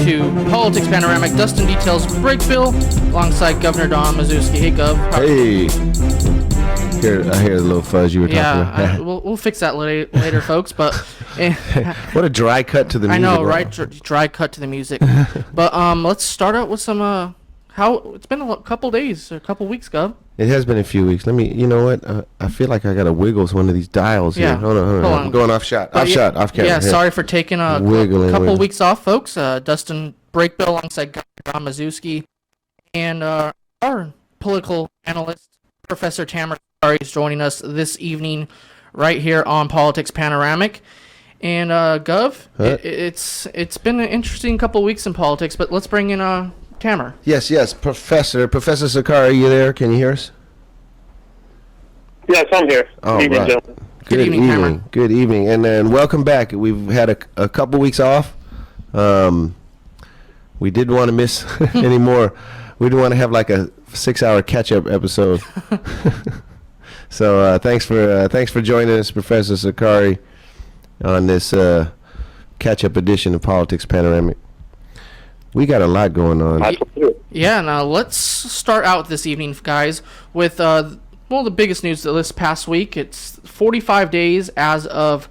to Politics Panoramic. Dustin details break bill alongside Governor Don Mazurski. Hey, Gov. Hey. I hear the little fuzz you were talking about. Yeah, we'll fix that later, folks. But what a dry cut to the music. I know, right? Dry cut to the music. But let's start out with some how it's been a couple days, a couple weeks, Gov. It has been a few weeks. You know what? I feel like I got to wiggle one of these dials here. Hold on. I'm going off shot. Off camera. Yeah, sorry for taking a couple weeks off, folks. Dustin Breakbill alongside Don Mazurski and our political analyst, Professor Tamir, is joining us this evening right here on Politics Panoramic. And Gov, it's been an interesting couple weeks in politics, but let's bring in Tamir. Yes, Professor Sukkary, you there? Can you hear us? Yes, I'm here. Good evening, gentlemen. Good evening, Tamir. Good evening, and then welcome back. We've had a couple weeks off. We didn't want to miss any more. We didn't want to have like a 6-hour catch-up episode. So thanks for joining us, Professor Sukkary, on this catch-up edition of Politics Panoramic. We got a lot going on. Yeah, now let's start out this evening, guys, with the biggest news this past week. It's 45 days as of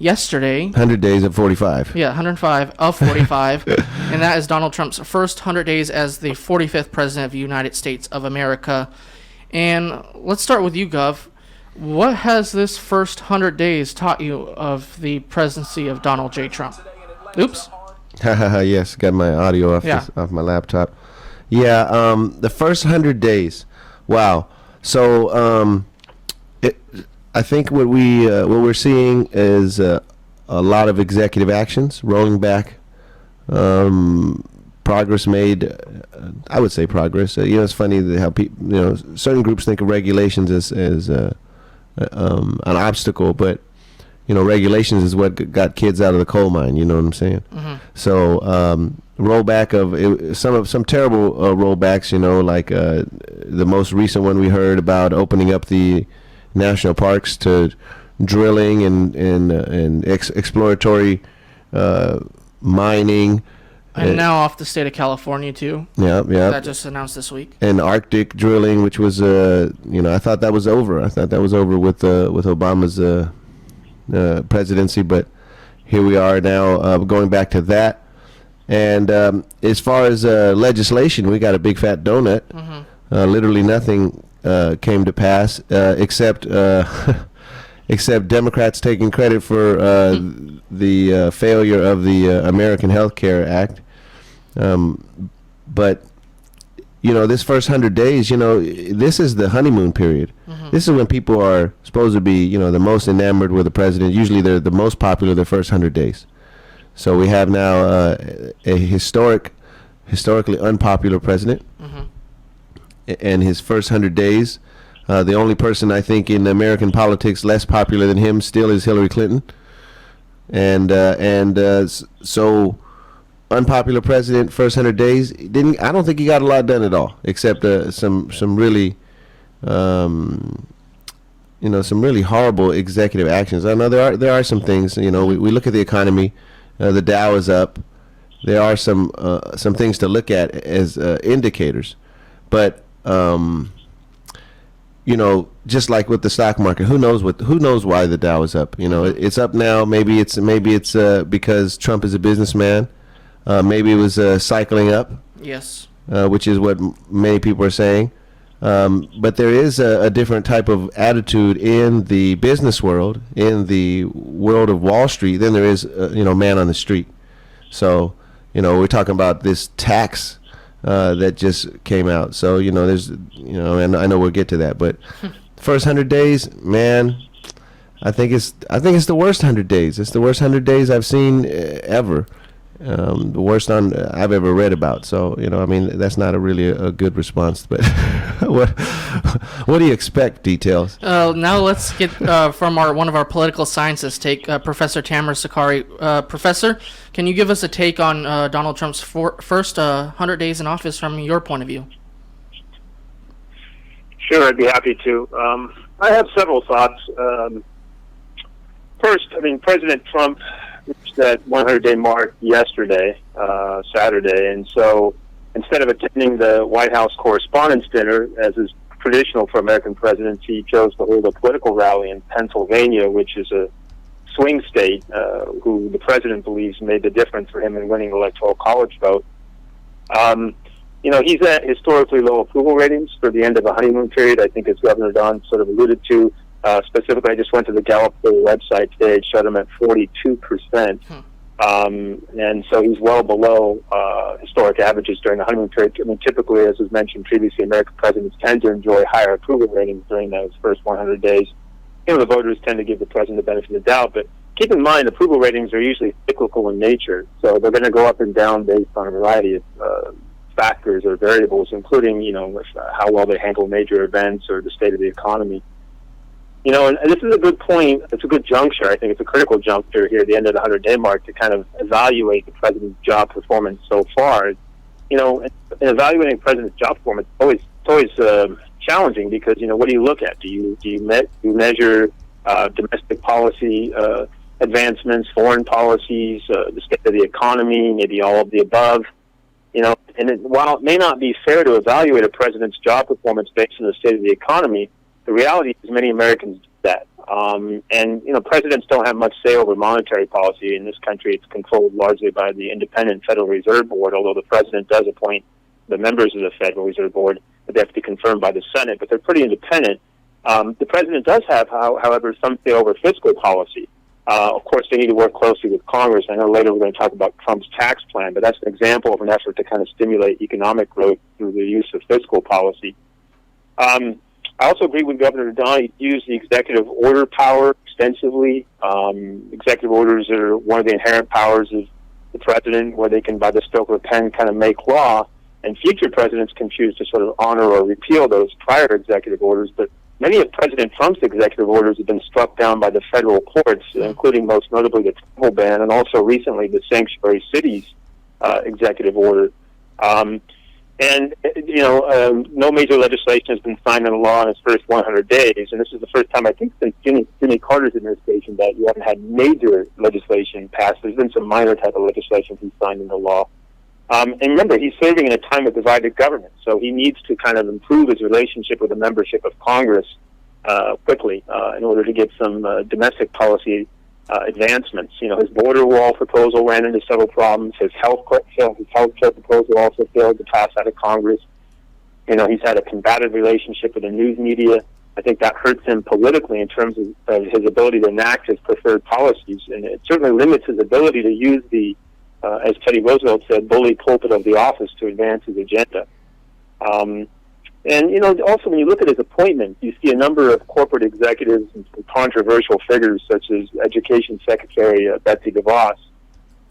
yesterday. 100 days of 45. Yeah, 105 of 45. And that is Donald Trump's first 100 days as the 45th president of the United States of America. And let's start with you, Gov. What has this first 100 days taught you of the presidency of Donald J. Trump? Oops. Yes, got my audio off my laptop. Yeah, the first 100 days. Wow. So I think what we're seeing is a lot of executive actions rolling back. Progress made. I would say progress. It's funny how people, certain groups think of regulations as an obstacle, but regulations is what got kids out of the coal mine. You know what I'm saying? Mm-hmm. So rollback of some terrible rollbacks. Like the most recent one we heard about opening up the national parks to drilling and exploratory mining. And now off the state of California too. Yeah. That just announced this week. And Arctic drilling, which was I thought that was over. I thought that was over with Obama's presidency, but here we are now going back to that. And as far as legislation, we got a big fat donut. Mm-hmm. Literally nothing came to pass except Democrats taking credit for the failure of the American Health Care Act. But this first 100 days, this is the honeymoon period. Mm-hmm. This is when people are supposed to be, the most enamored with the president. Usually they're the most popular the first 100 days. So we have now a historically unpopular president. Mm-hmm. And his first 100 days, the only person I think in American politics less popular than him still is Hillary Clinton. And so unpopular president, first 100 days, I don't think he got a lot done at all, except some really some really horrible executive actions. I know there are some things. We look at the economy, the Dow is up. There are some things to look at as indicators, but just like with the stock market, who knows why the Dow is up? It's up now. Maybe it's because Trump is a businessman. Maybe it was cycling up. Yes. Which is what many people are saying. But there is a different type of attitude in the business world, in the world of Wall Street, than there is, man on the street. So, we're talking about this tax that just came out. So, there's, and I know we'll get to that, but first 100 days, man, I think it's the worst 100 days. It's the worst 100 days I've seen ever. The worst I've ever read about. So, that's not really a good response. But what do you expect? Details. Now let's get from one of our political scientists take Professor Tamir Sukkary. Professor, can you give us a take on Donald Trump's first 100 days in office from your point of view? Sure, I'd be happy to. I have several thoughts. First, President Trump reached that 100-day mark yesterday, Saturday, and so instead of attending the White House Correspondents' Dinner, as is traditional for American presidents, he chose to hold a political rally in Pennsylvania, which is a swing state, who the president believes made the difference for him in winning the Electoral College vote. He's at historically low approval ratings for the end of a honeymoon period. I think, as Governor Don sort of alluded to, specifically, I just went to the Gallup website today. It showed him at 42%. And so he's well below historic averages during the honeymoon period. I mean, typically, as was mentioned previously, American presidents tend to enjoy higher approval ratings during those first 100 days. The voters tend to give the president the benefit of the doubt, but keep in mind, approval ratings are usually cyclical in nature, so they're going to go up and down based on a variety of factors or variables, including, how well they handle major events or the state of the economy. And this is a good point. It's a good juncture. I think it's a critical juncture here at the end of the 100-day mark to kind of evaluate the president's job performance so far. In evaluating the president's job performance, it's always challenging because, what do you look at? Do you measure domestic policy advancements, foreign policies, the state of the economy, maybe all of the above? While it may not be fair to evaluate a president's job performance based on the state of the economy, the reality is many Americans do that. Presidents don't have much say over monetary policy in this country. It's controlled largely by the independent Federal Reserve Board, although the president does appoint the members of the Federal Reserve Board, but they have to be confirmed by the Senate, but they're pretty independent. The president does have, however, some say over fiscal policy. Of course, they need to work closely with Congress. I know later we're going to talk about Trump's tax plan, but that's an example of an effort to kind of stimulate economic growth through the use of fiscal policy. I also agree with Governor Don. He used the executive order power extensively. Executive orders are one of the inherent powers of the president, where they can, by the stroke of a pen, kind of make law, and future presidents can choose to sort of honor or repeal those prior executive orders. But many of President Trump's executive orders have been struck down by the federal courts, including most notably the travel ban and also recently the sanctuary cities executive order. No major legislation has been signed into law in its first 100 days, and this is the first time, I think, since Jimmy Carter's administration that you haven't had major legislation passed. There's been some minor type of legislation he's signed into law. And remember, he's serving in a time of divided government, so he needs to kind of improve his relationship with the membership of Congress quickly in order to get some domestic policy advancements. His border wall proposal ran into several problems. His health care proposal also failed to pass out of Congress. He's had a combative relationship with the news media. I think that hurts him politically in terms of his ability to enact his preferred policies, and it certainly limits his ability to use the as Teddy Roosevelt said, bully pulpit of the office to advance his agenda. Also when you look at his appointments, you see a number of corporate executives and controversial figures such as Education Secretary Betsy DeVos.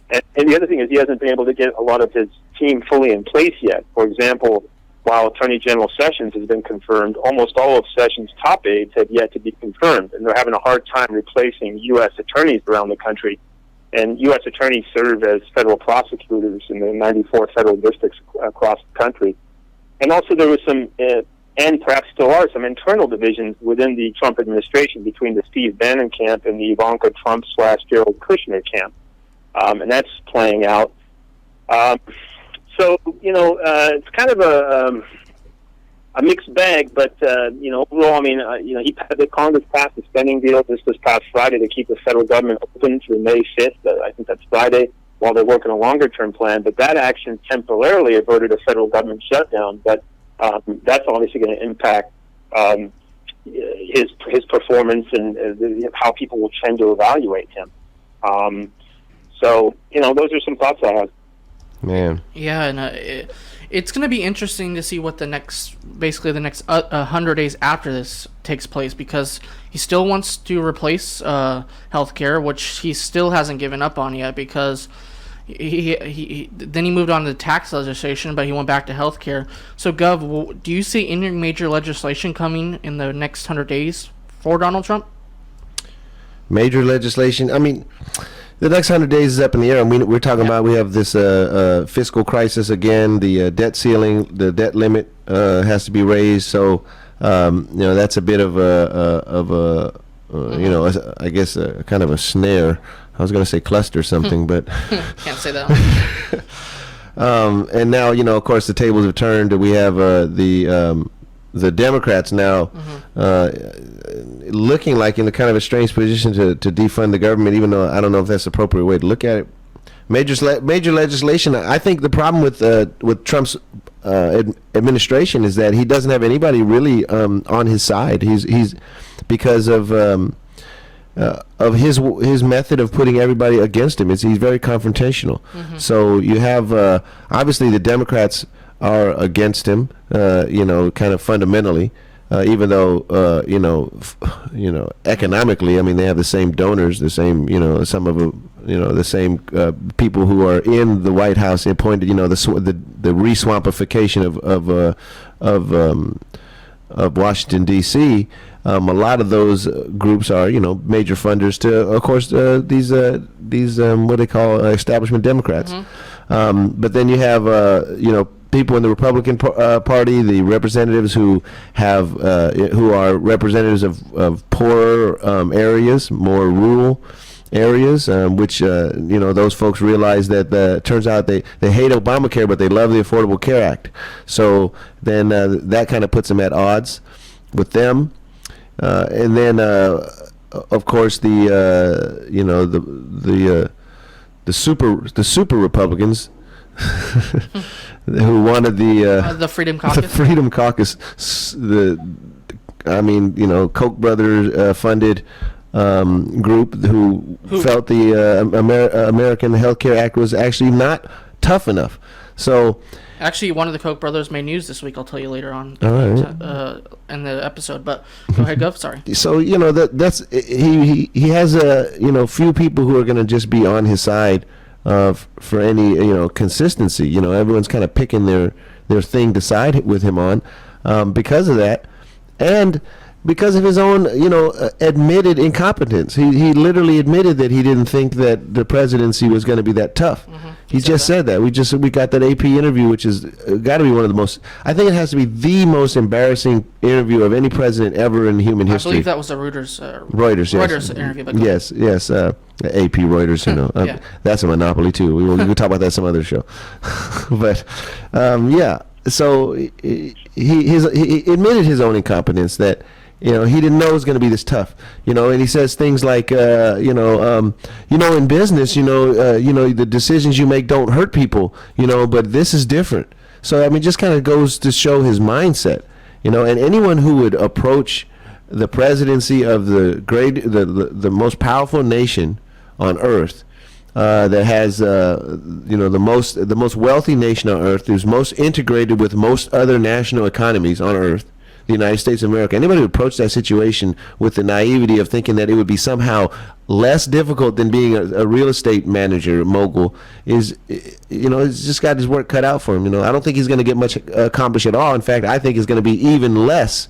And the other thing is he hasn't been able to get a lot of his team fully in place yet. For example, while Attorney General Sessions has been confirmed, almost all of Sessions' top aides have yet to be confirmed, and they're having a hard time replacing U.S. attorneys around the country. And U.S. attorneys serve as federal prosecutors in the 94 federal districts across the country. And also there was some, and perhaps still are, some internal divisions within the Trump administration between the Steve Bannon camp and the Ivanka Trump / Jared Kushner camp. And that's playing out. It's kind of a mixed bag, but overall, the Congress passed a spending deal this past Friday to keep the federal government open through May 5th. I think that's Friday, while they're working a longer-term plan. But that action temporarily averted a federal government shutdown. But that's obviously going to impact his performance and how people will tend to evaluate him. Those are some thoughts I have. Man. Yeah, and it's going to be interesting to see what the next 100 days after this takes place, because he still wants to replace healthcare, which he still hasn't given up on yet, because he moved on to tax legislation, but he went back to healthcare. So, Gov, do you see any major legislation coming in the next 100 days for Donald Trump? Major legislation? I mean, the next 100 days is up in the air. I mean, we're talking about, we have this fiscal crisis again. The debt ceiling, the debt limit has to be raised. So, that's a bit of a I guess, kind of a snare I was going to say cluster something, but can't say that. And now, of course, the tables have turned. We have the Democrats now looking like in a kind of a strange position to defund the government, even though I don't know if that's the appropriate way to look at it. Major legislation. I think the problem with Trump's administration is that he doesn't have anybody really on his side. He's because of his method of putting everybody against him. He's very confrontational. So you have obviously the Democrats are against him, kind of fundamentally, even though economically, I mean, they have the same donors, the same some of the same people who are in the White House appointed, the re-swampification of Washington D.C. A lot of those groups are, major funders to, of course, these what they call establishment Democrats. But then you have, people in the Republican Party, the representatives who are representatives of poorer areas, more rural areas, which those folks realize that turns out they hate Obamacare, but they love the Affordable Care Act. So then that kind of puts them at odds with them. And then, of course, the super Republicans who wanted the Freedom Caucus. The Freedom Caucus. Koch brothers funded group who felt the American Health Care Act was actually not tough enough. So. Actually, one of the Koch brothers made news this week. I'll tell you later on in the episode. But go ahead, Gov. Sorry. So that's he has few people who are going to just be on his side for any consistency. Everyone's kind of picking their thing to side with him on because of that, and because of his own admitted incompetence. He literally admitted that he didn't think that the presidency was going to be that tough. He just said that. We got that AP interview, which is got to be one of the most. I think it has to be the most embarrassing interview of any president ever in human history. I believe that was a Reuters. Yes. Reuters interview. But yes. AP Reuters. That's a monopoly too. We'll talk about that some other show. But so he admitted his own incompetence, that he didn't know it was going to be this tough, and he says things like, in business, the decisions you make don't hurt people, but this is different. So, just kind of goes to show his mindset, and anyone who would approach the presidency of the most powerful nation on earth, that has, the most wealthy nation on earth, who's most integrated with most other national economies on earth, the United States of America. Anybody who approached that situation with the naivety of thinking that it would be somehow less difficult than being a real estate manager mogul is, he's just got his work cut out for him. I don't think he's going to get much accomplished at all. In fact, I think it's going to be even less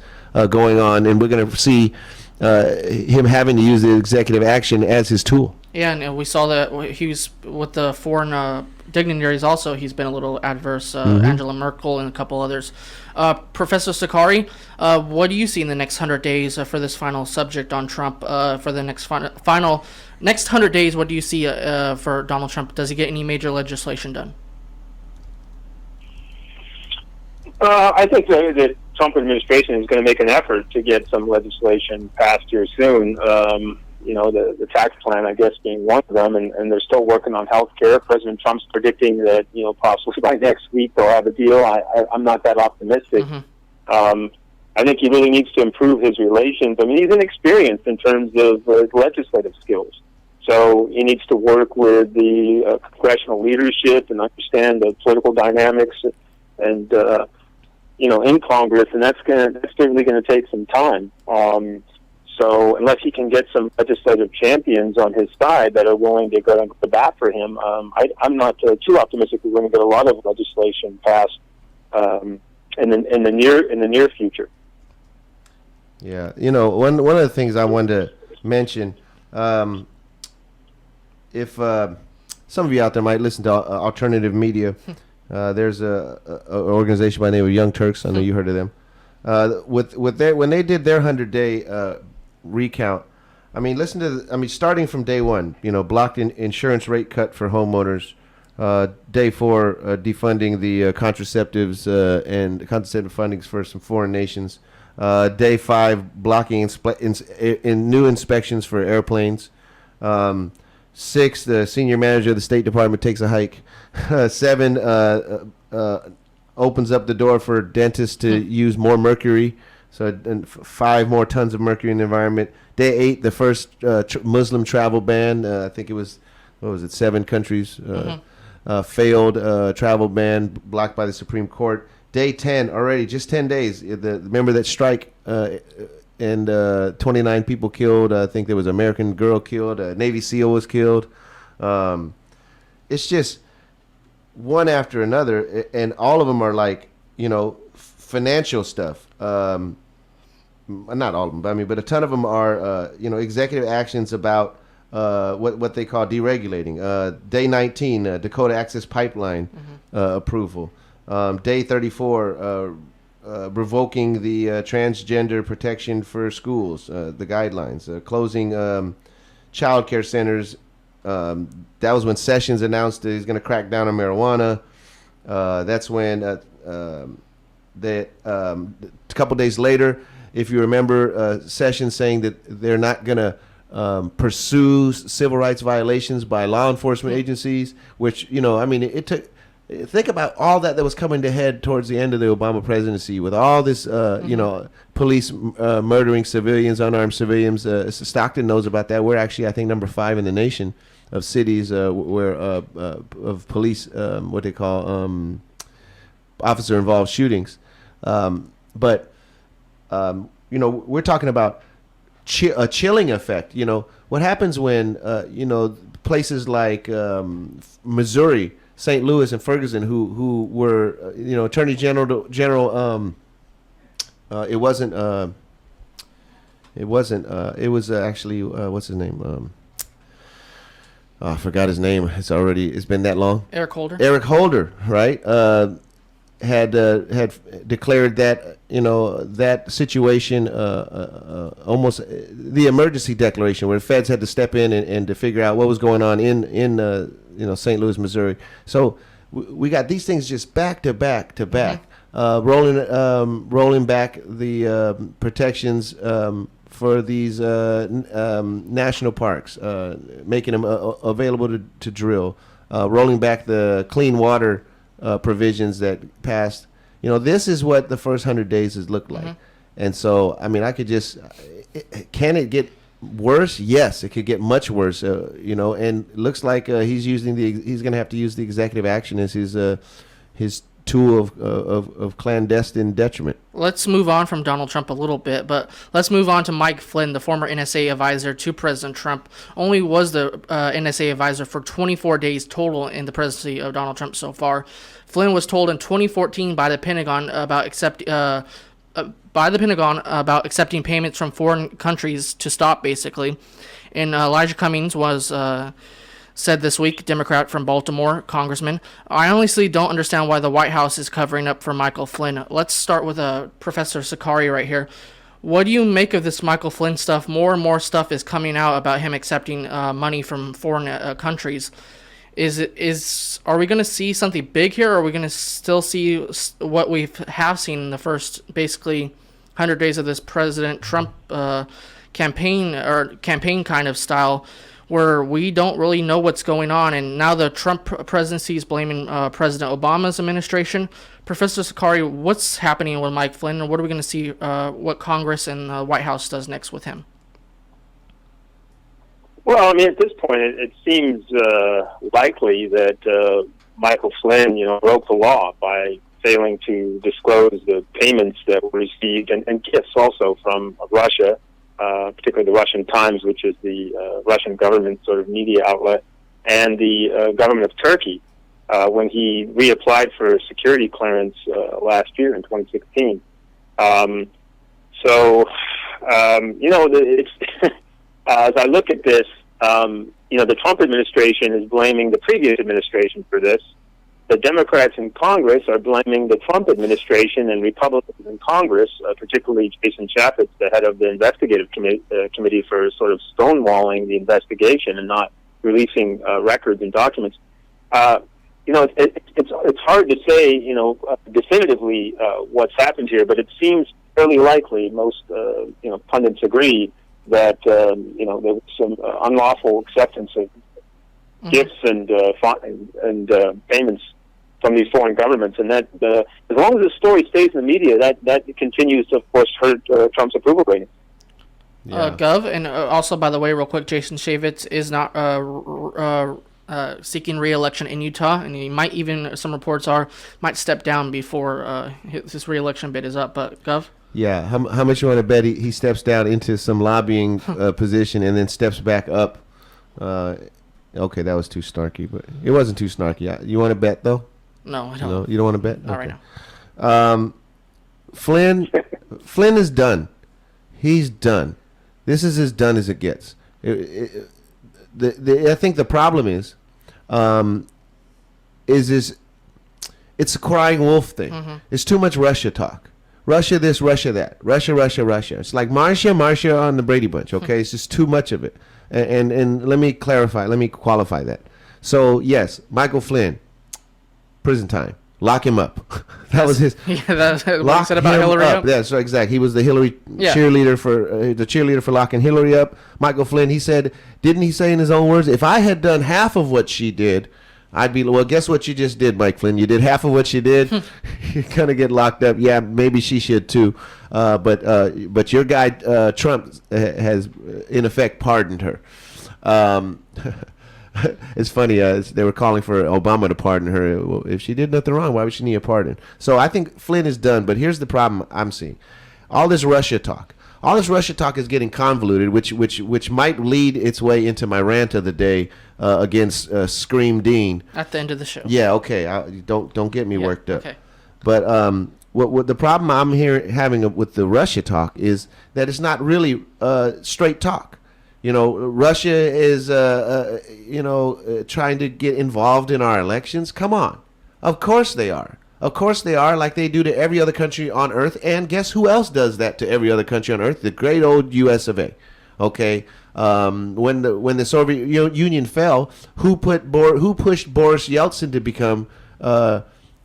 going on, and we're going to see him having to use the executive action as his tool. Yeah, and we saw that he was with the foreign dignitaries also. He's been a little adverse, Angela Merkel and a couple others. Professor Sukkary, what do you see in the next 100 days for this final subject on Trump? For the next next 100 days, what do you see for Donald Trump? Does he get any major legislation done? I think the Trump administration is going to make an effort to get some legislation passed here soon. The tax plan, I guess, being one of them, and they're still working on health care. President Trump's predicting that, possibly by next week they'll have a deal. I'm not that optimistic. I think he really needs to improve his relations. He's inexperienced in terms of legislative skills. So he needs to work with the congressional leadership and understand the political dynamics and, in Congress, and that's certainly going to take some time. So unless he can get some legislative champions on his side that are willing to go to the bat for him, I'm not too optimistic we're going to get a lot of legislation passed in the near future. Yeah, one of the things I wanted to mention, if some of you out there might listen to alternative media, there's a organization by the name of Young Turks. I know you heard of them. When they did their 100-day recount, I mean, listen to. Starting from day one, blocked insurance rate cut for homeowners. Day 4, defunding the contraceptives and contraceptive fundings for some foreign nations. Day 5, blocking in new inspections for airplanes. 6, the senior manager of the State Department takes a hike. 7, opens up the door for dentists to use more mercury. So 5 more tons of mercury in the environment. Day 8, the first Muslim travel ban. I think it was, 7 countries failed travel ban blocked by the Supreme Court. Day 10 already, just 10 days. Remember that strike and 29 people killed. I think there was an American girl killed. A Navy SEAL was killed. It's just one after another, and all of them are like, financial stuff. Not all of them, but a ton of them are, executive actions about what they call deregulating. Day 19, Dakota Access Pipeline approval. Day 34, revoking the transgender protection for schools, the guidelines. Closing child care centers. That was when Sessions announced that he's going to crack down on marijuana. That's when a couple days later, if you remember, Sessions saying that they're not going to pursue civil rights violations by law enforcement agencies, which, it took. Think about all that was coming to head towards the end of the Obama presidency with all this, police murdering civilians, unarmed civilians. Stockton knows about that. We're actually, I think, number 5 in the nation of cities where of police, what they call officer-involved shootings. But we're talking about a chilling effect. What happens when, places like Missouri, St. Louis, and Ferguson, who were, Attorney General. It was actually what's his name? I forgot his name. It's been that long. Eric Holder. Eric Holder, right? Had declared that that situation almost the emergency declaration, where the feds had to step in and to figure out what was going on in St. Louis, Missouri. So we got these things just back to back to back, rolling back the protections for these national parks, making them available to drill, rolling back the clean water provisions that passed. This is what the first 100 days has looked like. And so, I could just, can it get worse? Yes, it could get much worse. And it looks like he's going to have to use the executive action as his tool of clandestine detriment. Let's move on from Donald Trump a little bit, but let's move on to Mike Flynn, the former NSA advisor to President Trump. Only was the NSA advisor for 24 days total in the presidency of Donald Trump so far. Flynn was told in 2014 by the Pentagon about accepting payments from foreign countries to stop, basically. And Elijah Cummings was said this week, Democrat from Baltimore, congressman, I honestly don't understand why the White House is covering up for Michael Flynn. Let's start with Professor Sukkary right here. What do you make of this Michael Flynn stuff? More and more stuff is coming out about him accepting money from foreign countries. Are we going to see something big here, or are we going to still see what we have seen in the first basically 100 days of this President Trump campaign kind of style, where we don't really know what's going on? And now the Trump presidency is blaming President Obama's administration. Professor Sukkary, what's happening with Mike Flynn, and what are we going to see what Congress and the White House does next with him? Well, at this point, it seems likely that Michael Flynn, broke the law by failing to disclose the payments that were received and gifts also from Russia, particularly the Russian Times, which is the Russian government sort of media outlet, and the government of Turkey, when he reapplied for security clearance last year in 2016. It's as I look at this, the Trump administration is blaming the previous administration for this, the Democrats in Congress are blaming the Trump administration and Republicans in Congress, particularly Jason Chaffetz, the head of the investigative committee, for sort of stonewalling the investigation and not releasing records and documents. It's hard to say, definitively what's happened here, but it seems fairly likely. Most pundits agree that there was some unlawful acceptance of gifts and payments from these foreign governments, and that as long as the story stays in the media, that continues to, of course, hurt Trump's approval rating. Yeah. Gov, and also, by the way, real quick, Jason Chaffetz is not seeking re-election in Utah, and he might even, some reports might step down before his re-election bid is up. But Gov? Yeah, how much you want to bet he steps down into some lobbying position and then steps back up? Okay, that was too snarky, but it wasn't too snarky. You want to bet, though? No, I don't. No, you don't want to bet? Not okay. right now. Flynn is done. He's done. This is as done as it gets. I think the problem is it's a crying wolf thing. Mm-hmm. It's too much Russia talk. Russia this, Russia that. Russia. It's like Marcia on the Brady Bunch, okay? It's just too much of it. And let me qualify that. So, yes, Michael Flynn, prison time. Lock him up. That was his. Yeah, that's what lock he said about him Hillary. up. That's right, exactly. He was the Hillary cheerleader for locking Hillary up. Michael Flynn, didn't he say in his own words, if I had done half of what she did, I'd be, well, guess what you just did, Mike Flynn? You did half of what she did. You're going to get locked up. Yeah, maybe she should too. But your guy, Trump, has in effect pardoned her. It's funny. They were calling for Obama to pardon her. Well, if she did nothing wrong, why would she need a pardon? So I think Flynn is done. But here's the problem I'm seeing: all this Russia talk is getting convoluted, which might lead its way into my rant of the day against Scream Dean At the end of the show. Yeah. Okay. Don't get me worked up. Okay. But what the problem I'm having with the Russia talk is that it's not really straight talk. Russia is, trying to get involved in our elections. Come on. Of course they are. Like they do to every other country on earth. And guess who else does that to every other country on earth? The great old U.S. of A. Okay. When the Soviet Union fell, who pushed Boris Yeltsin to become the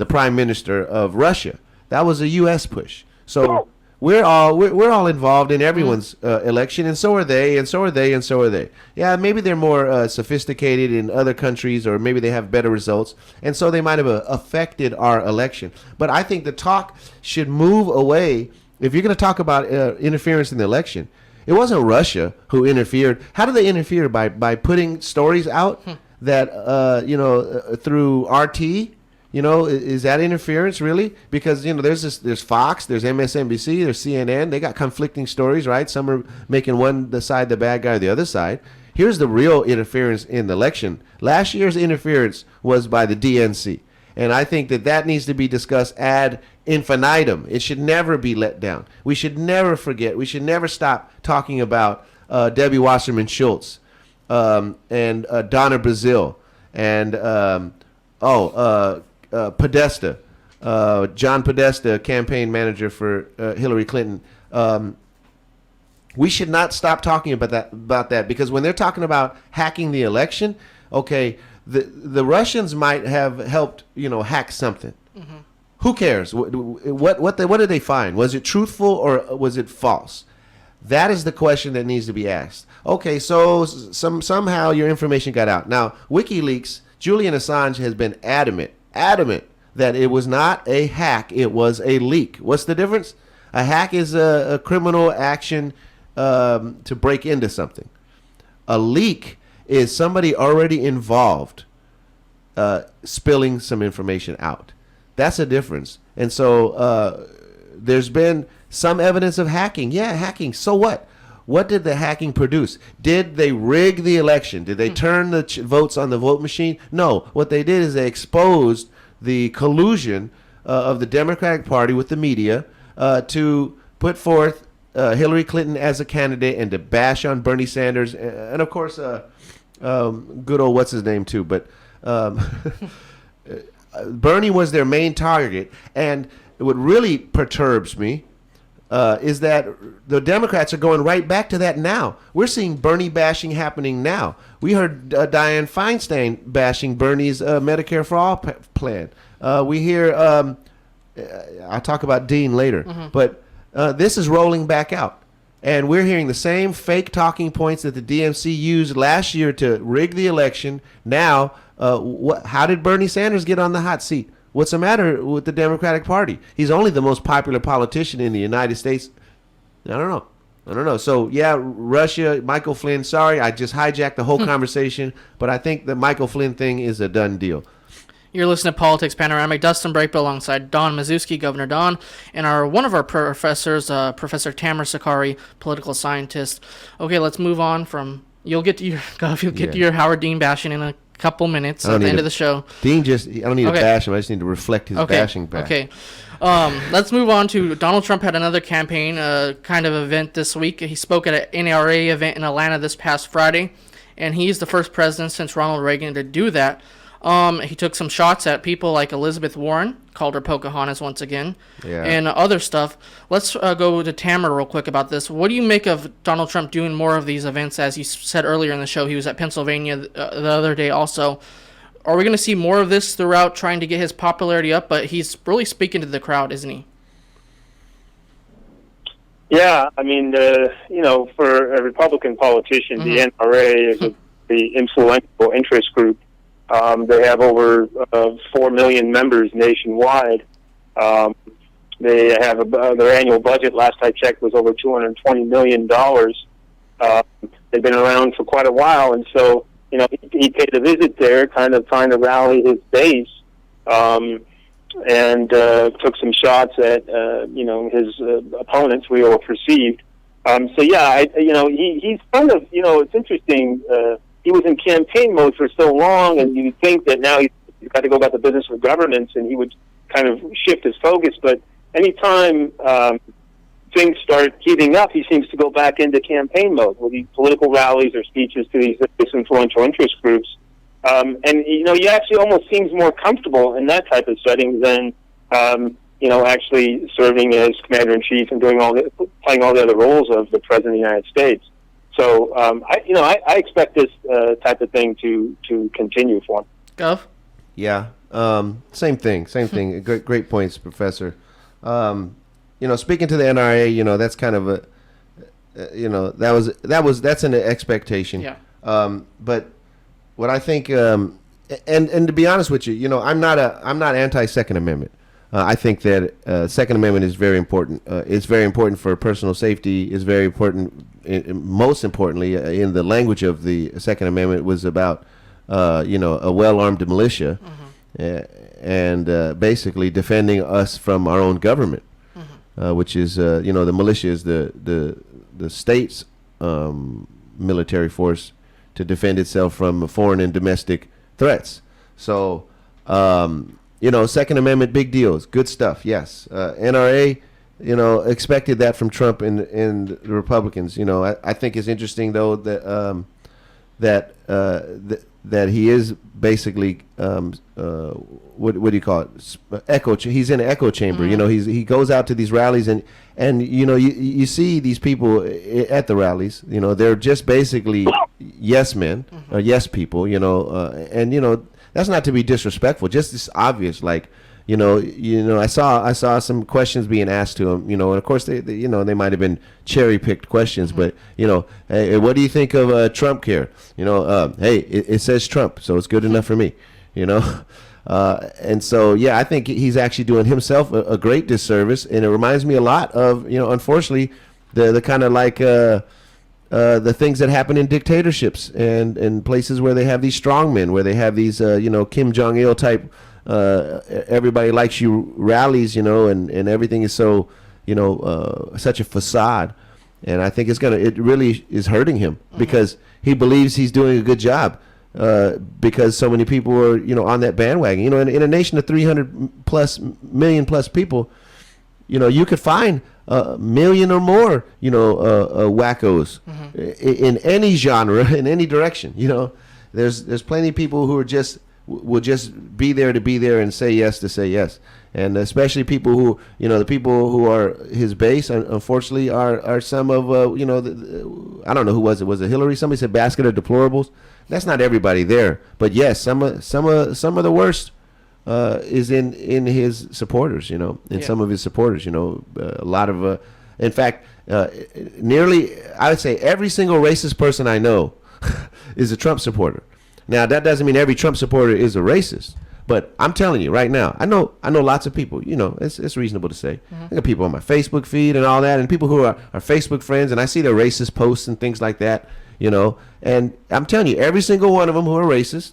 prime minister of Russia? That was a U.S. push. So we're all involved in everyone's election, and so are they, and so are they, and so are they. Yeah, maybe they're more sophisticated in other countries, or maybe they have better results, and so they might have affected our election. But I think the talk should move away. If you're going to talk about interference in the election, it wasn't Russia who interfered. How did they interfere? By putting stories out that through RT. Is that interference really? Because there's Fox, there's MSNBC, there's CNN. They got conflicting stories, right? Some are making one side the bad guy, the other side. Here's the real interference in the election. Last year's interference was by the DNC, and I think that needs to be discussed ad infinitum. It should never be let down. We should never forget. We should never stop talking about Debbie Wasserman Schultz and Donna Brazile and Podesta, John Podesta, campaign manager for Hillary Clinton. We should not stop talking about that because when they're talking about hacking the election, okay, the Russians might have helped hack something. Mm-hmm. Who cares? What did they find? Was it truthful or was it false? That is the question that needs to be asked. Okay, so somehow your information got out. Now, WikiLeaks, Julian Assange has been adamant that it was not a hack, it was a leak. What's the difference? A hack is a criminal action to break into something. A leak is somebody already involved spilling some information out. That's a difference. And so there's been some evidence of hacking. Yeah, hacking. So what? What did the hacking produce? Did they rig the election? Did they turn the votes on the vote machine? No. What they did is they exposed the collusion of the Democratic Party with the media to put forth Hillary Clinton as a candidate and to bash on Bernie Sanders and of course good old what's his name too. But Bernie was their main target. And what really perturbs me is that the Democrats are going right back to that now. We're seeing Bernie bashing happening now. We heard Dianne Feinstein bashing Bernie's Medicare for All plan. We hear, I'll talk about Dean later, but this is rolling back out. And we're hearing the same fake talking points that the DNC used last year to rig the election. Now, how did Bernie Sanders get on the hot seat? What's the matter with the Democratic Party? He's only the most popular politician in the United States. I don't know. So, yeah, Russia, Michael Flynn, sorry, I just hijacked the whole conversation, but I think the Michael Flynn thing is a done deal. You're listening to Politics Panoramic. Dustin Brakebill alongside Don Mazewski, Governor Don, and one of our professors, Professor Tamir Sukkary, political scientist. Okay, let's move on from... You'll get to your Howard Dean bashing in a couple minutes at the end of the show. I don't need to bash him. I just need to reflect his bashing back. Okay. Let's move on to Donald Trump had another campaign kind of event this week. He spoke at an NRA event in Atlanta this past Friday, and he's the first president since Ronald Reagan to do that. He took some shots at people like Elizabeth Warren, called her Pocahontas once again, and other stuff. Let's go to Tamir real quick about this. What do you make of Donald Trump doing more of these events? As you said earlier in the show, he was at Pennsylvania the other day also. Are we going to see more of this throughout, trying to get his popularity up? But he's really speaking to the crowd, isn't he? Yeah, I mean, for a Republican politician, the NRA is the influential interest group. They have over 4 million members nationwide. They have their annual budget, last I checked, was over $220 million. They've been around for quite a while, and so, he paid a visit there, kind of trying to rally his base, and took some shots at, his opponents, we all perceived. He's kind of, it's interesting. He was in campaign mode for so long, and you'd think that now he's got to go about the business of governance, and he would kind of shift his focus. But anytime things start heating up, he seems to go back into campaign mode with these political rallies or speeches to these influential interest groups. He actually almost seems more comfortable in that type of setting than, actually serving as commander-in-chief and playing all the other roles of the president of the United States. So, I expect this type of thing to continue for him. Gov? Yeah, same thing. Great points, Professor. Speaking to the NRA, that's kind of that's an expectation. Yeah. But what I think, and to be honest with you, I'm not anti-Second Amendment. I think that Second Amendment is very important. It's very important for personal safety. It's very important. Most importantly, in the language of the Second Amendment, was about a well-armed militia, and basically defending us from our own government, which is the militia is the state's military force to defend itself from foreign and domestic threats. So. Second Amendment, big deals, good stuff. Yes, NRA, expected that from Trump and the Republicans. I think it's interesting though that he is basically what do you call it? He's in an echo chamber. He goes out to these rallies and you see these people at the rallies. They're just basically yes men, or yes people. And that's not to be disrespectful. Just it's obvious, like I saw some questions being asked to him. And of course they might have been cherry picked questions, but hey, what do you think of Trump care? Hey, it says Trump, so it's good enough for me. And so I think he's actually doing himself a great disservice, and it reminds me a lot of unfortunately the kind of like. The things that happen in dictatorships and places where they have these strongmen, where they have these, Kim Jong-il type, everybody likes you rallies, and everything is so, such a facade. And I think it really is hurting him because he believes he's doing a good job because so many people are, on that bandwagon. In a nation of 300 million plus people, you could find a million or more, wackos in any genre, in any direction. There's plenty of people who are just will just be there to be there and say yes to say yes. And especially people who, the people who are his base, unfortunately, are some of, I don't know who was it. Was it Hillary? Somebody said basket of deplorables. That's not everybody there, but yes, some of the worst is in his supporters. Some of his supporters. A lot of, in fact, nearly, I would say every single racist person I know is a Trump supporter. Now that doesn't mean every Trump supporter is a racist. But I'm telling you right now, I know lots of people. It's reasonable to say. I got people on my Facebook feed and all that, and people who are Facebook friends, and I see their racist posts and things like that. And I'm telling you, every single one of them who are racist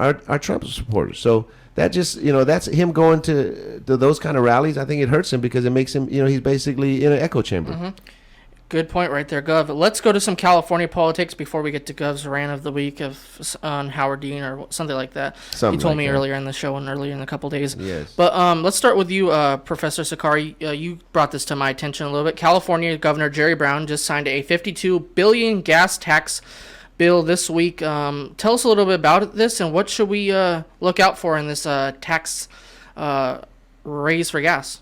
are Trump supporters. So that just, that's him going to those kind of rallies. I think it hurts him because it makes him, he's basically in an echo chamber. Good point right there, Gov. Let's go to some California politics before we get to Gov's rant of the week on Howard Dean or something like that. He told me earlier in the show and earlier in a couple days. Yes. But let's start with you, Professor Sukkary. You brought this to my attention a little bit. California Governor Jerry Brown just signed a $52 billion gas tax bill this week. Tell us a little bit about this and what should we look out for in this tax raise for gas?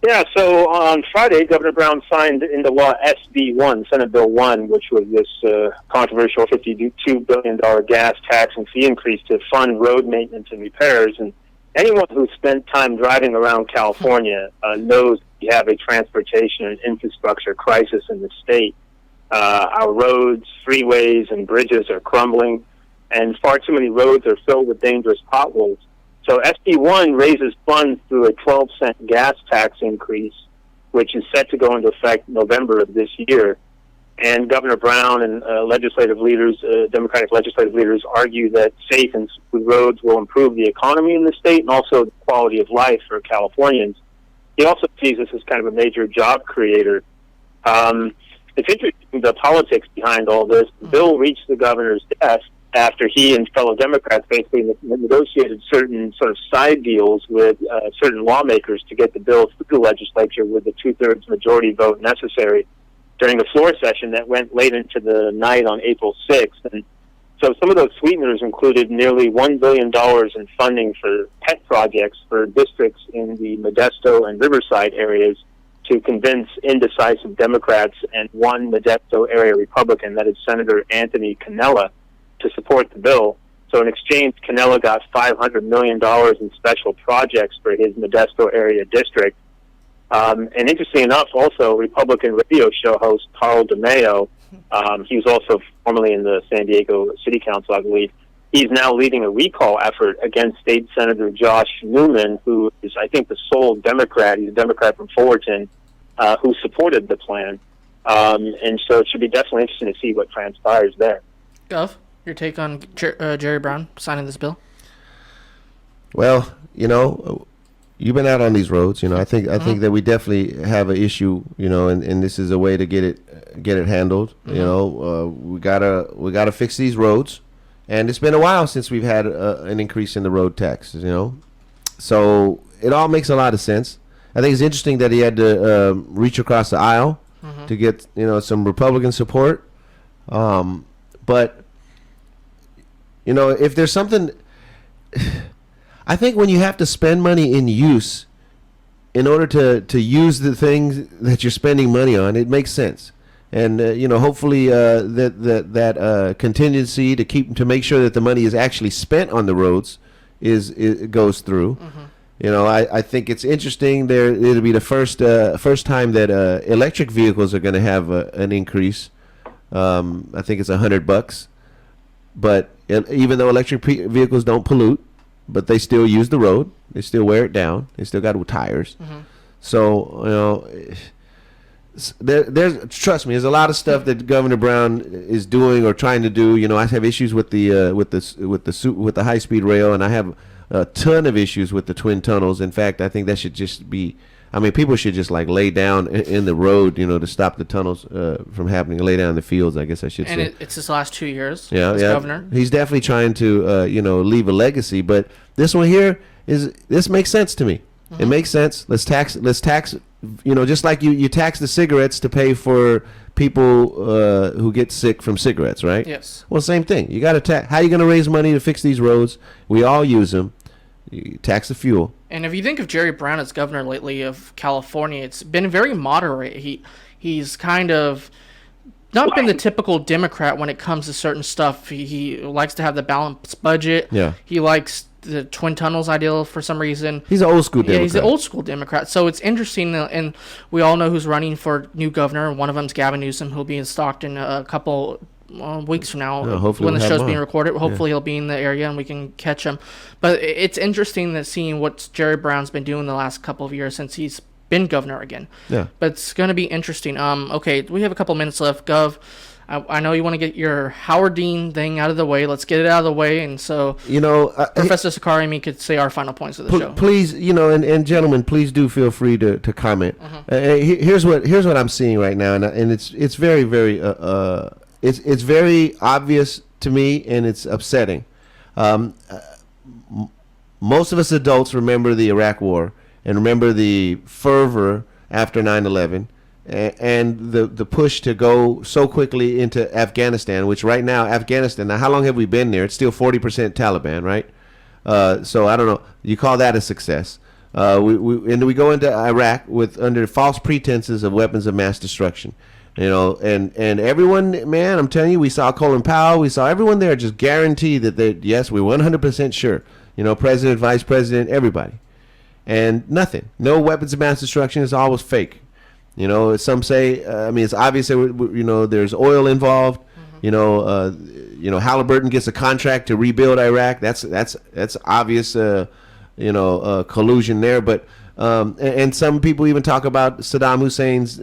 Yeah, so on Friday, Governor Brown signed into law SB 1, Senate Bill 1, which was this controversial $52 billion gas tax and fee increase to fund road maintenance and repairs. And anyone who's spent time driving around California knows we have a transportation and infrastructure crisis in the state. Our roads, freeways, and bridges are crumbling, and far too many roads are filled with dangerous potholes. So SB1 raises funds through a 12-cent gas tax increase, which is set to go into effect November of this year. And Governor Brown and legislative leaders, Democratic legislative leaders, argue that safe and smooth roads will improve the economy in the state and also the quality of life for Californians. He also sees this as kind of a major job creator. It's interesting, the politics behind all this. The bill reached the governor's desk after he and fellow Democrats basically negotiated certain sort of side deals with certain lawmakers to get the bill through the legislature with the two-thirds majority vote necessary during a floor session that went late into the night on April 6th. And so some of those sweeteners included nearly $1 billion in funding for pet projects for districts in the Modesto and Riverside areas to convince indecisive Democrats and one Modesto area Republican, that is Senator Anthony Cannella, to support the bill. So in exchange, Cannella got $500 million in special projects for his Modesto area district. And interestingly enough, also Republican radio show host Carl DeMaio, he was also formerly in the San Diego City Council, I believe. He's now leading a recall effort against State Senator Josh Newman, who is, I think, the sole Democrat. He's a Democrat from Fullerton, who supported the plan. And so it should be definitely interesting to see what transpires there. Gov, your take on Jerry Brown signing this bill? Well, you've been out on these roads. I think that we definitely have an issue. And this is a way to get it handled. We gotta fix these roads, and it's been a while since we've had an increase in the road tax. So it all makes a lot of sense. I think it's interesting that he had to reach across the aisle to get some Republican support. But if there's something, I think when you have to spend money in use in order to use the things that you're spending money on, it makes sense. And hopefully that contingency to make sure that the money is actually spent on the roads it goes through. I think it's interesting. It'll be the first time that electric vehicles are going to have an increase. I think it's $100. But even though electric vehicles don't pollute, but they still use the road, they still wear it down, they still got tires. So there's trust me, there's a lot of stuff that Governor Brown is doing or trying to do. I have issues with the high speed rail, and I have a ton of issues with the twin tunnels. In fact, I think that should just be. People should just lay down in the road, to stop the tunnels from happening. Lay down in the fields, I guess I should say. And it's his last 2 years as governor. He's definitely trying to, leave a legacy. But this one here this makes sense to me. It makes sense. Let's tax just like you tax the cigarettes to pay for people who get sick from cigarettes, right? Yes. Well, same thing. You got to tax. How are you going to raise money to fix these roads? We all use them. You tax the fuel. And if you think of Jerry Brown as governor lately of California, it's been very moderate. He's kind of not been the typical Democrat when it comes to certain stuff. He likes to have the balanced budget. Yeah. He likes the Twin Tunnels ideal for some reason. He's an old school Democrat. Yeah, he's an old school Democrat. So it's interesting, and we all know who's running for new governor. One of them's Gavin Newsom, who'll be in Stockton a couple weeks from now, when the show's being recorded. Hopefully he'll be in the area and we can catch him. But it's interesting that seeing what Jerry Brown's been doing the last couple of years since he's been governor again. Yeah. But it's going to be interesting. Okay, we have a couple minutes left. Gov, I know you want to get your Howard Dean thing out of the way. Let's get it out of the way. And so, Professor Sukkary and me could say our final points of the show. Please, and gentlemen, please do feel free to comment. Here's what I'm seeing right now, and it's very, very it's very obvious to me, and it's upsetting. Most of us adults remember the Iraq War and remember the fervor after 9/11 and the push to go so quickly into Afghanistan, which right now, Afghanistan, now how long have we been there? It's still 40% Taliban, right? So I don't know. You call that a success. We go into Iraq under false pretenses of weapons of mass destruction. And everyone, man, I'm telling you, we saw Colin Powell, we saw everyone there just guarantee that yes, we're 100% sure. President, vice president, everybody. And nothing. No weapons of mass destruction. It's always fake. Some say, it's obvious that, there's oil involved. Halliburton gets a contract to rebuild Iraq. That's obvious, collusion there. But and some people even talk about Saddam Hussein's,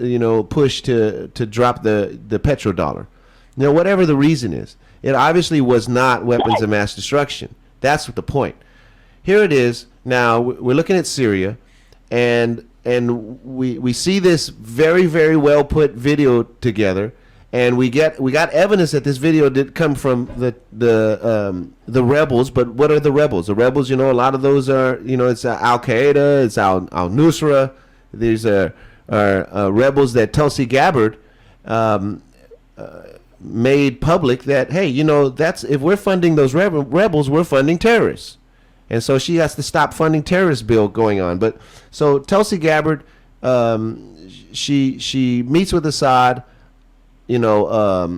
push to drop the petrodollar. Whatever the reason is, it obviously was not weapons of mass destruction. That's the point. Here it is. Now we're looking at Syria, and we see this very, very well put video together, and we got evidence that this video did come from the rebels. But what are the rebels? The rebels, a lot of those are, it's Al Qaeda, it's Al Nusra. These are rebels that Tulsi Gabbard made public that, hey, that's, if we're funding those rebels, we're funding terrorists. And so she has to stop funding terrorist bill going on. But so Tulsi Gabbard, she meets with Assad, a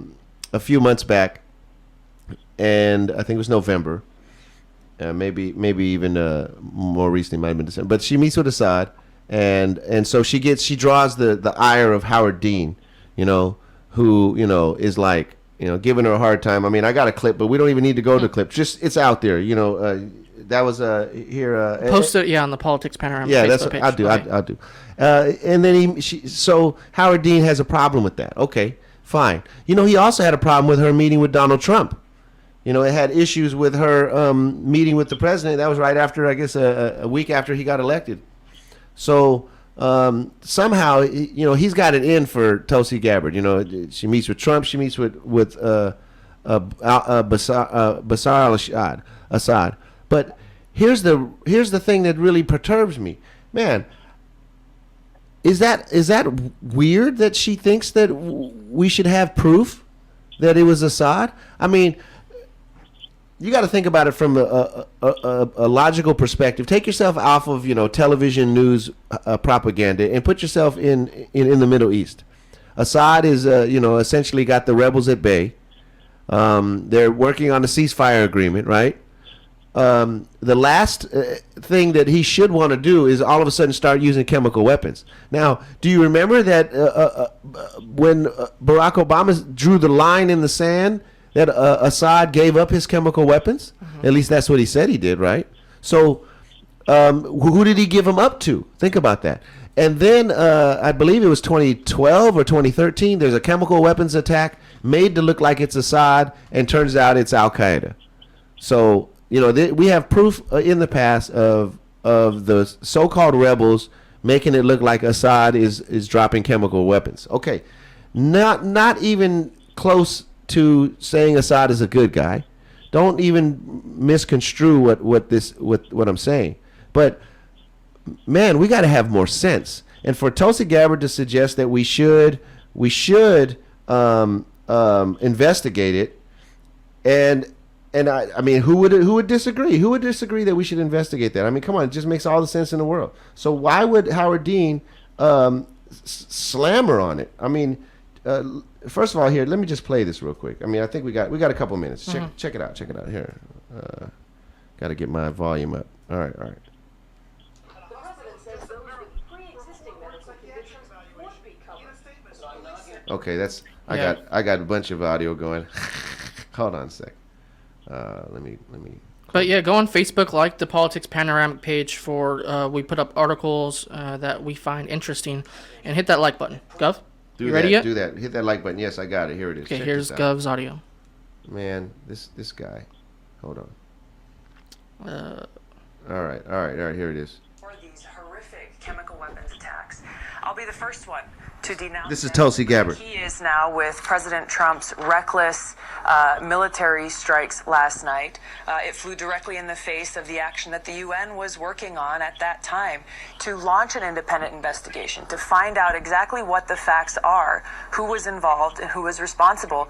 few months back, and I think it was November, maybe even more recently, might have been December. But she meets with Assad, and so she draws the ire of Howard Dean, who is like, giving her a hard time. I mean, I got a clip, but we don't even need to go to the clip. Just it's out there, that was here. Post it, on the Politics Panorama. Yeah, Facebook that's page. I'll do. And then so Howard Dean has a problem with that. Okay, fine. He also had a problem with her meeting with Donald Trump. It had issues with her meeting with the president. That was right after, I guess, a week after he got elected. So somehow, he's got it in for Tulsi Gabbard. She meets with Trump. She meets with Bashar al-Assad. But here's the thing that really perturbs me, man. Is that weird that she thinks that we should have proof that it was Assad? I mean, you got to think about it from a logical perspective. Take yourself off of television news propaganda and put yourself in the Middle East. Assad is essentially got the rebels at bay. They're working on a ceasefire agreement, right? The last thing that he should want to do is all of a sudden start using chemical weapons. Now, do you remember that when Barack Obama drew the line in the sand, that Assad gave up his chemical weapons? At least that's what he said he did, right? So who did he give them up to? Think about that. And then I believe it was 2012 or 2013, there's a chemical weapons attack made to look like it's Assad, and turns out it's Al Qaeda. So we have proof in the past of the so-called rebels making it look like Assad is dropping chemical weapons. Okay, not even close to saying Assad is a good guy. Don't even misconstrue what I'm saying. But man, we got to have more sense. And for Tulsi Gabbard to suggest that we should investigate it, and I mean, who would disagree? Who would disagree that we should investigate that? I mean, come on, it just makes all the sense in the world. So why would Howard Dean slam her on it? I mean, first of all, here, let me just play this real quick. I mean, I think we got a couple minutes. Check it out here. Got to get my volume up. All right. The president says those with pre-existing medical conditions would be covered. Okay, I got a bunch of audio going. Hold on a sec. Let me. But yeah, go on Facebook, like the Politics Panoramic page for we put up articles that we find interesting, and hit that like button. Gov, you ready yet? Do that. Hit that like button. Yes, I got it. Here it is. Okay, Check here's this out. Gov's audio. Man, this guy. Hold on. All right. Here it is. For these horrific chemical weapons attacks, I'll be the first one to denounce. This is Tulsi Gabbard. He is now with President Trump's reckless military strikes last night. It flew directly in the face of the action that the UN was working on at that time to launch an independent investigation to find out exactly what the facts are, who was involved and who was responsible.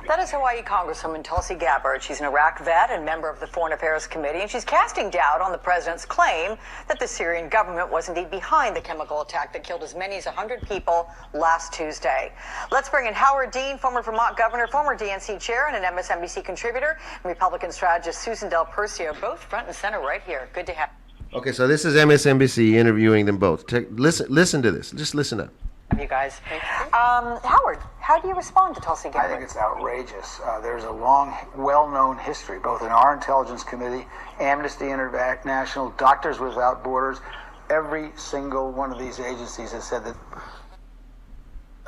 That is Hawaii Congresswoman Tulsi Gabbard. She's an Iraq vet and member of the Foreign Affairs Committee, and she's casting doubt on the president's claim that the Syrian government was indeed behind the chemical attack that killed as many as 100 people last Tuesday. Let's bring in Howard Dean, former Vermont governor, former DNC chair, and an MSNBC contributor, and Republican strategist Susan Del Percio, both front and center right here. Good to have. Okay, so this is MSNBC interviewing them both. Listen to this. Just listen up. You guys. Howard, how do you respond to Tulsi Gabbard? I think it's outrageous. There's a long, well-known history, both in our Intelligence Committee, Amnesty International, Doctors Without Borders. Every single one of these agencies has said that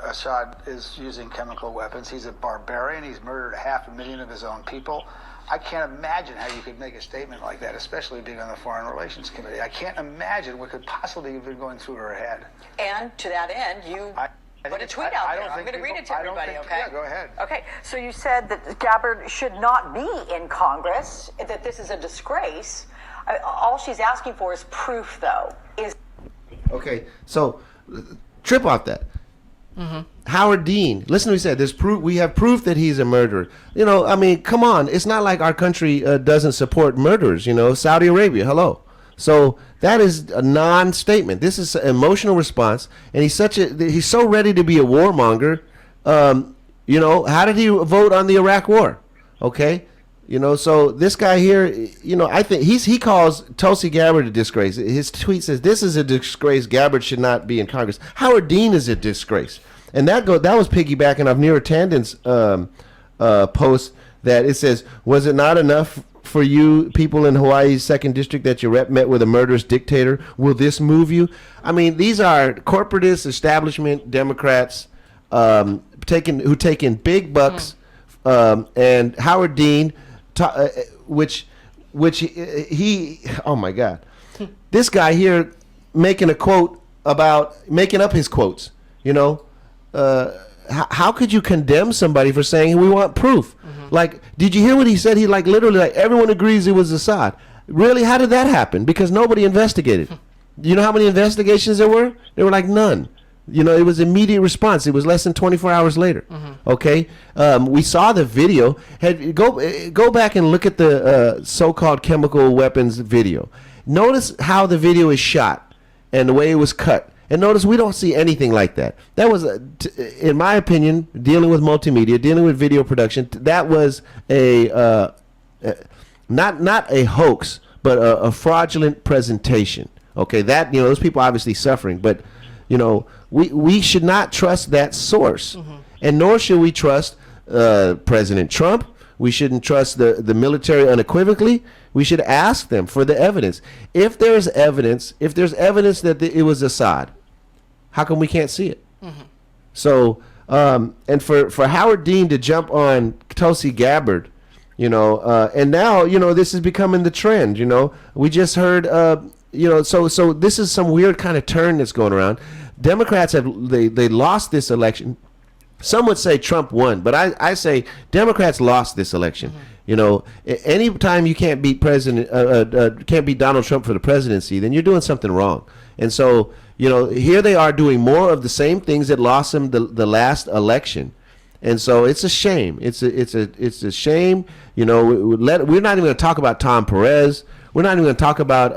Assad is using chemical weapons. He's a barbarian. He's murdered 500,000 of his own people. I can't imagine how you could make a statement like that, especially being on the Foreign Relations Committee. I can't imagine what could possibly have been going through her head. And to that end, you put a tweet out there. I'm going to read it to everybody, okay? Yeah, go ahead. Okay, so you said that Gabbard should not be in Congress, that this is a disgrace. All she's asking for is proof, though. Okay, so trip off that. Howard Dean, listen to what he said. There's proof. We have proof that he's a murderer. You know, I mean, come on. It's not like our country doesn't support murderers. You know, Saudi Arabia. Hello. So that is a non-statement. This is an emotional response, and he's so ready to be a warmonger. You know, how did he vote on the Iraq War? Okay. You know, so this guy here, you know, I think he calls Tulsi Gabbard a disgrace. His tweet says, "This is a disgrace. Gabbard should not be in Congress." Howard Dean is a disgrace. And that was piggybacking off Neera Tanden's post that it says, "Was it not enough for you people in Hawaii's 2nd District that your rep met with a murderous dictator? Will this move you?" I mean, these are corporatist establishment Democrats who take in big bucks, and Howard Dean, which he oh my God, this guy here making a quote about making up his quotes, you know. How could you condemn somebody for saying we want proof? Like, did you hear what he said? He literally everyone agrees it was Assad. Really? How did that happen? Because nobody investigated. You know how many investigations there were? There were none. You know, it was immediate response. It was less than 24 hours later. Okay, we saw the video. Go back and look at the so-called chemical weapons video. Notice how the video is shot and the way it was cut. And notice we don't see anything like that. That was, in my opinion, dealing with multimedia, dealing with video production. That was a not a hoax, but a fraudulent presentation. Okay, that, you know, those people obviously suffering, but you know, we should not trust that source, and nor should we trust President Trump. We shouldn't trust the military unequivocally. We should ask them for the evidence. If there's evidence that it was Assad, how come we can't see it? So, and for Howard Dean to jump on Tulsi Gabbard, you know, and now, you know, this is becoming the trend. You know, we just heard, you know, so this is some weird kind of turn that's going around. Democrats they lost this election. Some would say Trump won, but I say Democrats lost this election. Anytime you can't beat can't beat Donald Trump for the presidency, then you're doing something wrong. And so, here they are doing more of the same things that lost him the last election. And so it's a shame. It's a shame. We're not even going to talk about Tom Perez. We're not even going to talk about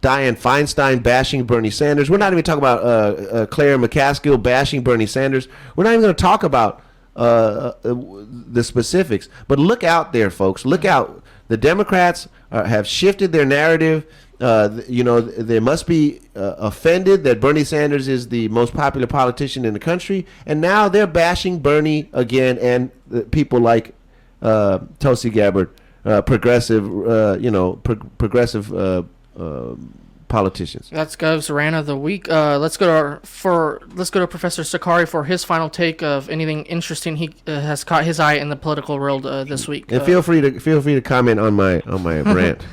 Dianne Feinstein bashing Bernie Sanders. We're not even talking about Claire McCaskill bashing Bernie Sanders. We're not even going to talk about the specifics. But look out there, folks. Look out. The Democrats have shifted their narrative. They must be offended that Bernie Sanders is the most popular politician in the country, and now they're bashing Bernie again, and people like Tulsi Gabbard, progressive politicians. That's Gov's rant of the week. Let's go to Professor Sukkary for his final take of anything interesting he has caught his eye in the political world this week. And feel free to comment on my rant.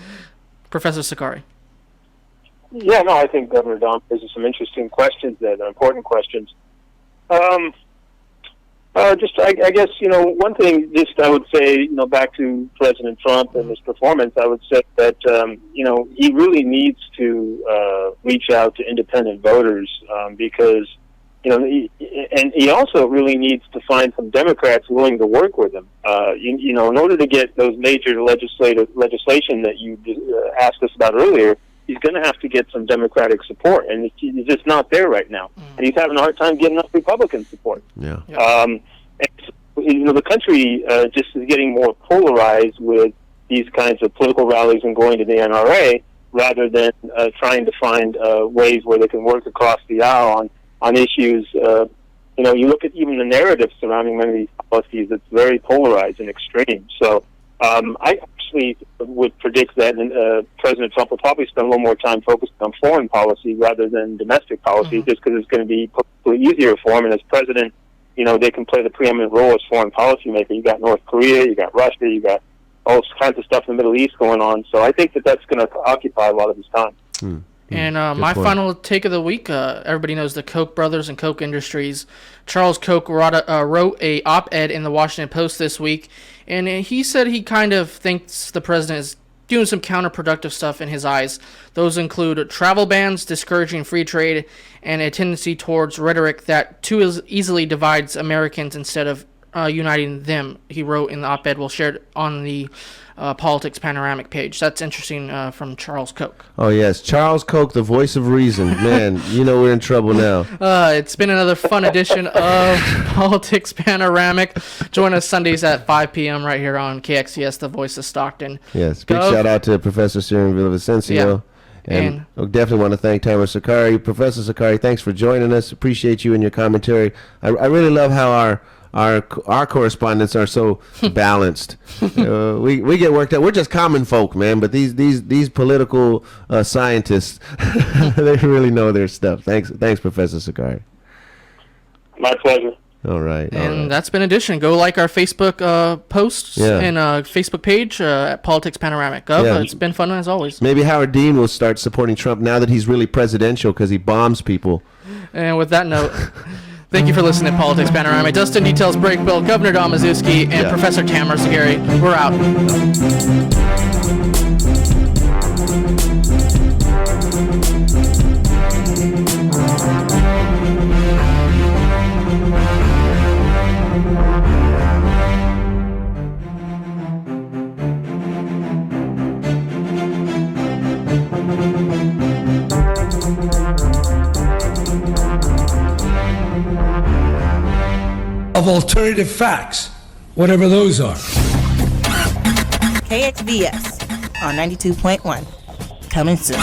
Professor Sukkary. Yeah, no, I think Governor Don raises some interesting questions there. They're important questions. I guess, one thing I would say, back to President Trump and his performance, I would say that, he really needs to reach out to independent voters because, he also really needs to find some Democrats willing to work with him. In order to get those major legislation that you asked us about earlier, he's going to have to get some Democratic support, and he's just not there right now. And he's having a hard time getting enough Republican support. Yeah. The country just is getting more polarized with these kinds of political rallies and going to the NRA rather than trying to find ways where they can work across the aisle on issues. You look at even the narrative surrounding many of these policies, it's very polarized and extreme. So I actually would predict that President Trump will probably spend a little more time focused on foreign policy rather than domestic policy, just because it's going to be easier for him. And as president, they can play the preeminent role as foreign policymaker. You got North Korea, you got Russia, you got all kinds of stuff in the Middle East going on. So I think that's going to occupy a lot of his time. And my final take of the week, everybody knows the Koch brothers and Koch Industries. Charles Koch wrote a op-ed in the Washington Post this week, and he said he kind of thinks the president is doing some counterproductive stuff in his eyes. Those include travel bans, discouraging free trade, and a tendency towards rhetoric that too easily divides Americans instead of uniting them. He wrote in the op-ed we'll share it on the Politics Panoramic page. That's interesting from Charles Koch. Oh, yes. Charles Koch, the voice of reason. Man, we're in trouble now. It's been another fun edition of Politics Panoramic. Join us Sundays at 5 p.m. right here on KXVS, the voice of Stockton. Yes. Big shout out to Professor Cyril Villavicencio. Yeah. And I definitely want to thank Tamir Sukkary. Professor Sukkary, thanks for joining us. Appreciate you and your commentary. I really love how our correspondents are so balanced. We get worked out. We're just common folk, man. But these political scientists, they really know their stuff. Thanks, Professor Sukkary. My pleasure. All right. And that's been edition. Go like our Facebook posts and Facebook page at Politics Panoramic. It's been fun as always. Maybe Howard Dean will start supporting Trump now that he's really presidential because he bombs people. And with that note. Thank you for listening to Politics Panoramic. Dustin Details Break Bill, Governor Don Mazewski, and Professor Tamir Sukkary. We're out. Of alternative facts, whatever those are. KXVS on 92.1. Coming soon.